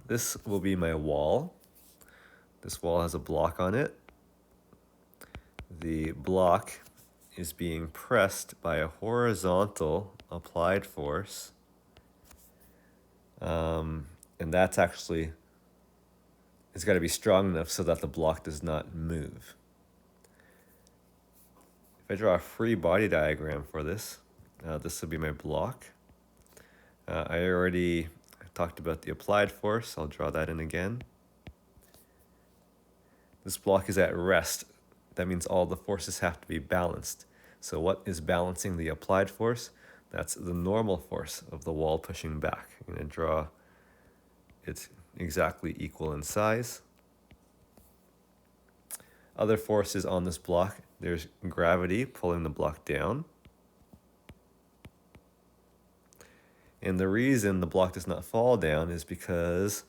this will be my wall. This wall has a block on it. The block is being pressed by a horizontal applied force. And that's actually, it's got to be strong enough so that the block does not move. If I draw a free body diagram for this, this will be my block. I already talked about the applied force. I'll draw that in again. This block is at rest. That means all the forces have to be balanced. So what is balancing the applied force? That's the normal force of the wall pushing back. I'm going to draw it exactly equal in size. Other forces on this block, there's gravity pulling the block down. And the reason the block does not fall down is because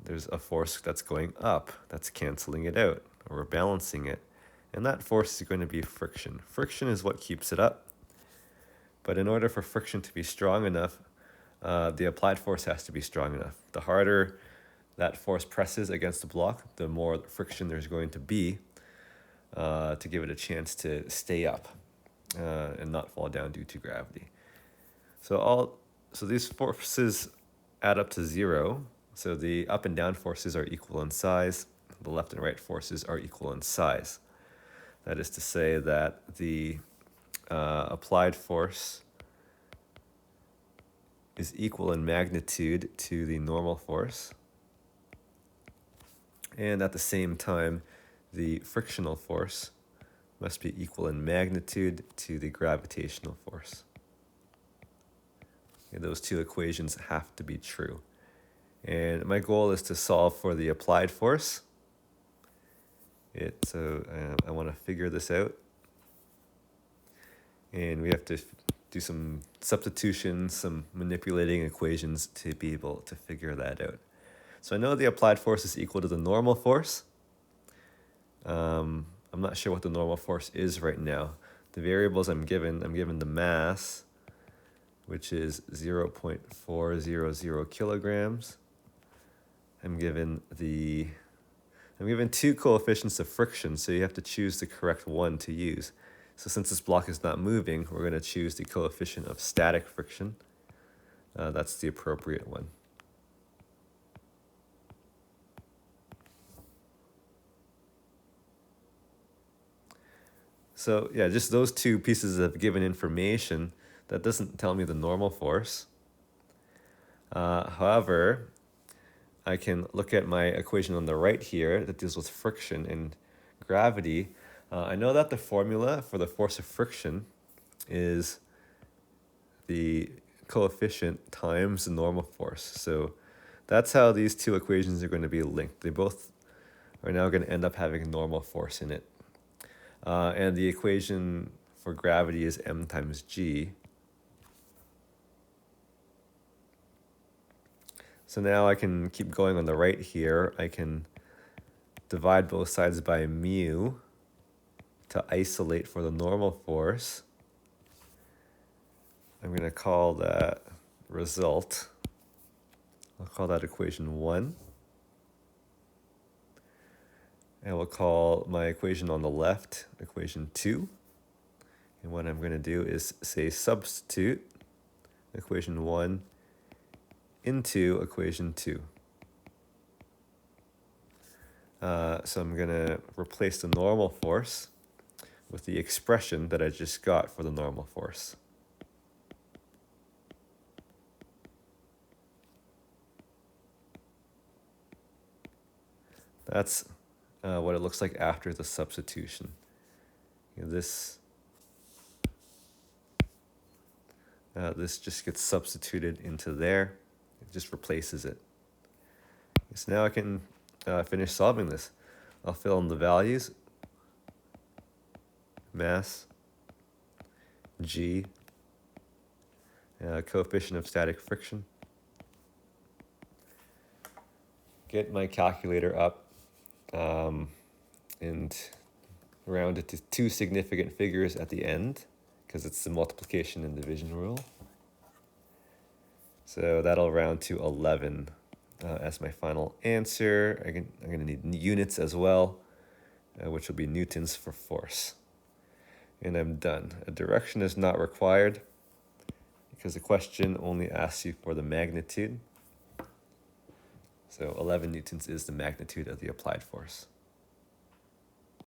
there's a force that's going up, that's canceling it out, or balancing it. And that force is going to be friction. Friction is what keeps it up. But in order for friction to be strong enough, the applied force has to be strong enough. The harder that force presses against the block, the more friction there's going to be to give it a chance to stay up and not fall down due to gravity. So these forces add up to 0. So the up and down forces are equal in size. The left and right forces are equal in size. That is to say that the applied force is equal in magnitude to the normal force. And at the same time, the frictional force must be equal in magnitude to the gravitational force. Okay, those two equations have to be true. And my goal is to solve for the applied force. I want to figure this out. And we have to do some substitution, some manipulating equations to be able to figure that out. So I know the applied force is equal to the normal force. I'm not sure what the normal force is right now. The variables I'm given the mass, which is 0.400 kilograms. I'm given two coefficients of friction, so you have to choose the correct one to use. So since this block is not moving, we're going to choose the coefficient of static friction. That's the appropriate one. So yeah, just those two pieces of given information, that doesn't tell me the normal force. However, I can look at my equation on the right here that deals with friction and gravity. I know that the formula for the force of friction is the coefficient times the normal force. So that's how these two equations are going to be linked. They both are now going to end up having normal force in it. And the equation for gravity is m times g. So now I can keep going on the right here. I can divide both sides by mu to isolate for the normal force. I'm going to call that result. I'll call that equation 1. And we'll call my equation on the left equation 2. And what I'm going to do is say substitute equation 1 into equation 2. So I'm going to replace the normal force with the expression that I just got for the normal force. That's what it looks like after the substitution. This just gets substituted into there. It just replaces it. So now I can finish solving this. I'll fill in the values. Mass, g, coefficient of static friction. Get my calculator up and round it to 2 significant figures at the end, because it's the multiplication and division rule. So that'll round to 11 as my final answer. I'm going to need units as well, which will be newtons for force. And I'm done. A direction is not required because the question only asks you for the magnitude. So 11 newtons is the magnitude of the applied force.